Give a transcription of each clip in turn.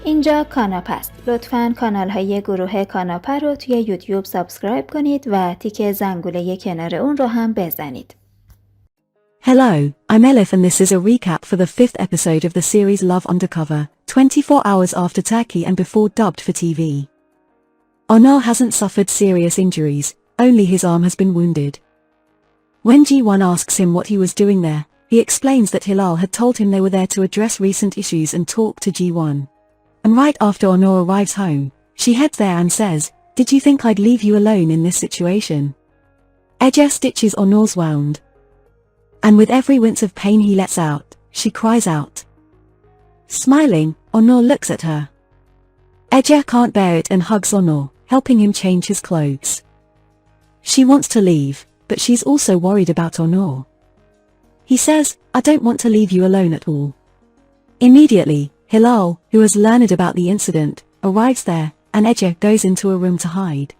اینجا کاناپ است. لطفاً کانال های گروه کاناپ رو توی یوتیوب سابسکرایب کنید و تیک زنگوله کنار اون رو هم بزنید. Hello, I'm Elif and this is a recap for the 5th episode of the series Love Undercover, 24 hours after Turkey and before dubbed for TV. Onur hasn't suffered serious injuries, only his arm has been wounded. When G1 asks him what he was doing there, he explains that Hilal had told him they were there to address recent issues and talk to G1. And right after Onur arrives home, she heads there and says, "Did you think I'd leave you alone in this situation?" Ece stitches Onur's wound. And with every wince of pain he lets out, she cries out. Smiling, Onur looks at her. Ece can't bear it and hugs Onur, helping him change his clothes. She wants to leave, but she's also worried about Onur. He says, "I don't want to leave you alone at all." Immediately, Hilal, who has learned about the incident, arrives there, and Ece goes into a room to hide.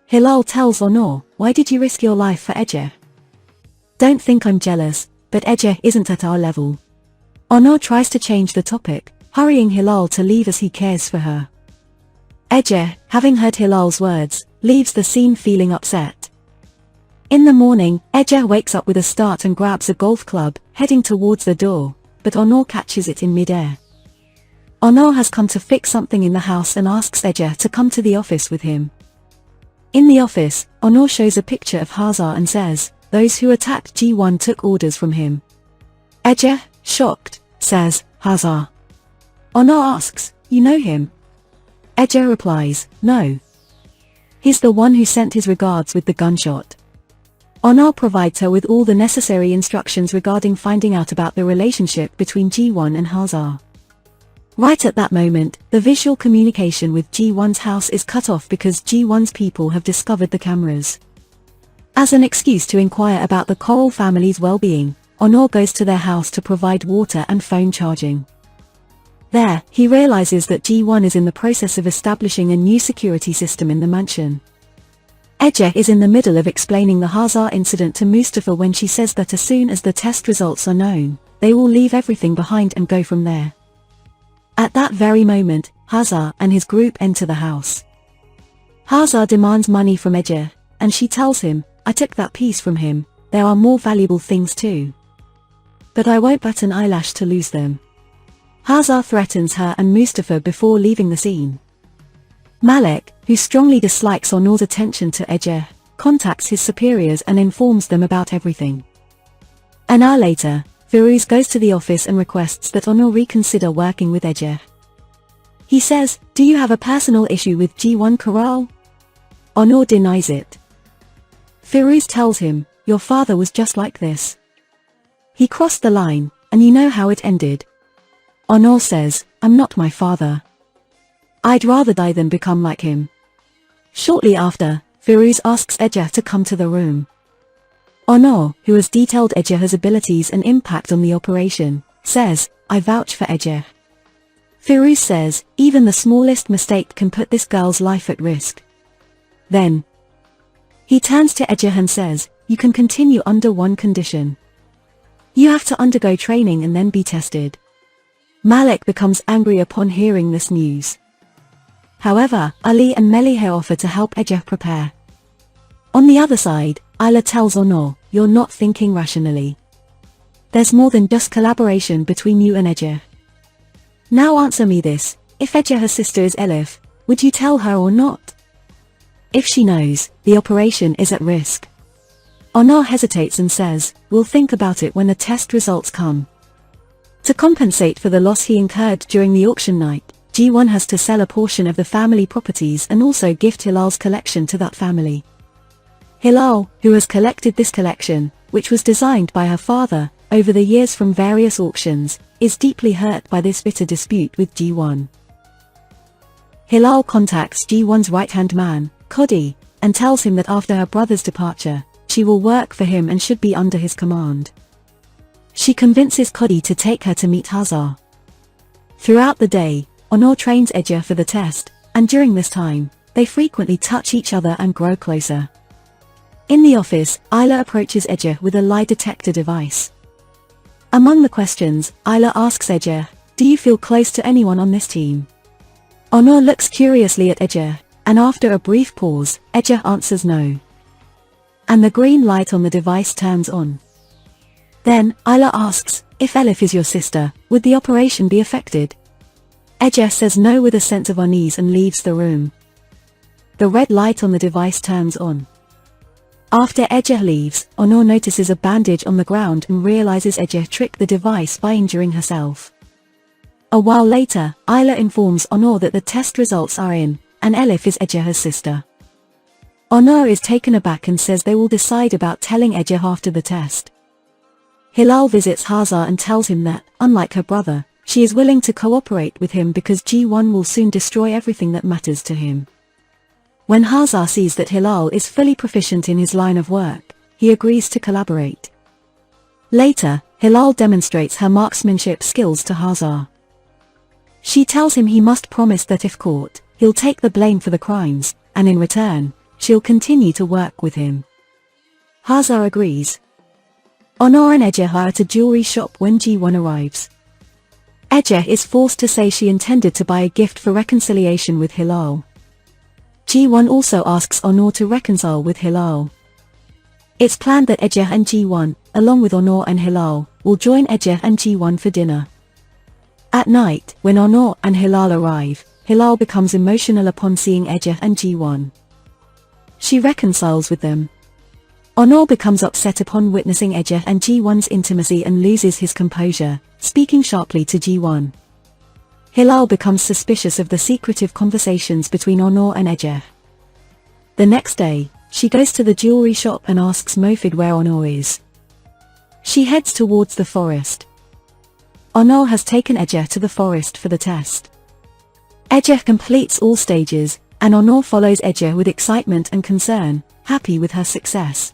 Hilal tells Onur, "Why did you risk your life for Ece?" "Don't think I'm jealous, but Ece isn't at our level." Onur tries to change the topic, hurrying Hilal to leave as he cares for her. Ece, having heard Hilal's words, leaves the scene feeling upset. In the morning, Ece wakes up with a start and grabs a golf club, heading towards the door, but Onur catches it in midair. Onur has come to fix something in the house and asks Ece to come to the office with him. In the office, Onur shows a picture of Hazar and says, "Those who attacked G1 took orders from him." Ece, shocked, says, "Hazar." Onur asks, "You know him?" Ece replies, "No. He's the one who sent his regards with the gunshot." Onur provides her with all the necessary instructions regarding finding out about the relationship between G1 and Hazar. Right at that moment, the visual communication with G1's house is cut off because G1's people have discovered the cameras. As an excuse to inquire about the Coral family's well-being, Onur goes to their house to provide water and phone charging. There, he realizes that G1 is in the process of establishing a new security system in the mansion. Ece is in the middle of explaining the Hazar incident to Mustafa when she says that as soon as the test results are known, they will leave everything behind and go from there. At that very moment, Hazar and his group enter the house. Hazar demands money from Ece, and she tells him, "I took that piece from him, there are more valuable things too. But I won't bat an eyelash to lose them." Hazar threatens her and Mustafa before leaving the scene. Malek, who strongly dislikes Onur's attention to Ece, contacts his superiors and informs them about everything. An hour later, Firuz goes to the office and requests that Onur reconsider working with Ece. He says, "Do you have a personal issue with G1 Coral?" Onur denies it. Firuz tells him, "Your father was just like this. He crossed the line, and you know how it ended." Onur says, "I'm not my father. I'd rather die than become like him." Shortly after, Firuz asks Ece to come to the room. Onur, who has detailed Ece's abilities and impact on the operation, says, "I vouch for Ece." Firuz says, "Even the smallest mistake can put this girl's life at risk." Then, he turns to Ece and says, "You can continue under one condition. You have to undergo training and then be tested." Malek becomes angry upon hearing this news. However, Ali and Melih offer to help Ece prepare. On the other side, Ayla tells Onur, "You're not thinking rationally. There's more than just collaboration between you and Ece. Now answer me this, if Ece's sister is Elif, would you tell her or not? If she knows, the operation is at risk." Onur hesitates and says, "We'll think about it when the test results come." To compensate for the loss he incurred during the auction night, G1 has to sell a portion of the family properties and also gift Hilal's collection to that family. Hilal, who has collected this collection, which was designed by her father, over the years from various auctions, is deeply hurt by this bitter dispute with G1. Hilal contacts G1's right-hand man, Cody, and tells him that after her brother's departure, she will work for him and should be under his command. She convinces Cody to take her to meet Hazar. Throughout the day, Onur trains Ece for the test, and during this time, they frequently touch each other and grow closer. In the office, Ayla approaches Ece with a lie detector device. Among the questions, Ayla asks Ece, Do you feel close to anyone on this team? Honor looks curiously at Ece, and after a brief pause, Ece answers no. And the green light on the device turns on. Then, Ayla asks, if Elif is your sister, would the operation be affected? Ece says no with a sense of unease and leaves the room. The red light on the device turns on. After Ece leaves, Honor notices a bandage on the ground and realizes Ece tricked the device by injuring herself. A while later, Ayla informs Honor that the test results are in, and Elif is Ece's sister. Honor is taken aback and says they will decide about telling Ece after the test. Hilal visits Hazar and tells him that, unlike her brother, she is willing to cooperate with him because G1 will soon destroy everything that matters to him. When Hazar sees that Hilal is fully proficient in his line of work, he agrees to collaborate. Later, Hilal demonstrates her marksmanship skills to Hazar. She tells him he must promise that if caught, he'll take the blame for the crimes, and in return, she'll continue to work with him. Hazar agrees. Honor and Ece are at a jewelry shop when G1 arrives. Ece is forced to say she intended to buy a gift for reconciliation with Hilal. G1 also asks Honor to reconcile with Hilal. It's planned that Ece and G1, along with Honor and Hilal, will join Ece and G1 for dinner. At night, when Honor and Hilal arrive, Hilal becomes emotional upon seeing Ece and G1. She reconciles with them. Honor becomes upset upon witnessing Ece and G1's intimacy and loses his composure, speaking sharply to G1. Hilal becomes suspicious of the secretive conversations between Honor and Ece. The next day, she goes to the jewelry shop and asks Mofid where Honor is. She heads towards the forest. Honor has taken Ece to the forest for the test. Ece completes all stages, and Honor follows Ece with excitement and concern, happy with her success.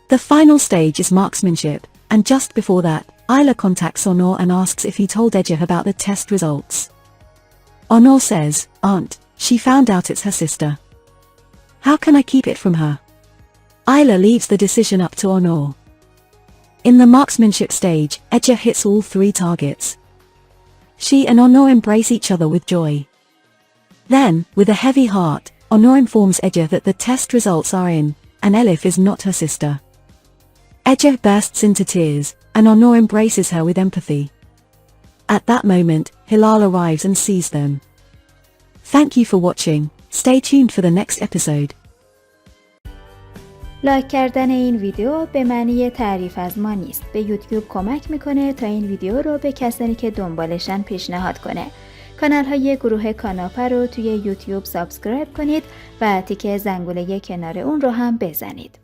The final stage is marksmanship, and just before that, Ayla contacts Honor and asks if he told Ece about the test results. Honor says, "Aunt, she found out it's her sister. How can I keep it from her?" Ayla leaves the decision up to Honor. In the marksmanship stage, Ece hits all 3 targets. She and Honor embrace each other with joy. Then, with a heavy heart, Honor informs Ece that the test results are in, and Elif is not her sister. Ece bursts into tears, and Honor embraces her with empathy. At that moment, Hilal arrives and sees them. Thank you for watching. Stay tuned for the next episode. لایک کردن این ویدیو به معنی تعریف از ما نیست. به یوتیوب کمک میکنه تا این ویدیو رو به کسانی که دنبالشن پیشنهاد کنه. کانال های گروه کاناپه رو توی یوتیوب سابسکرایب کنید و تیکه زنگوله کنار اون رو هم بزنید.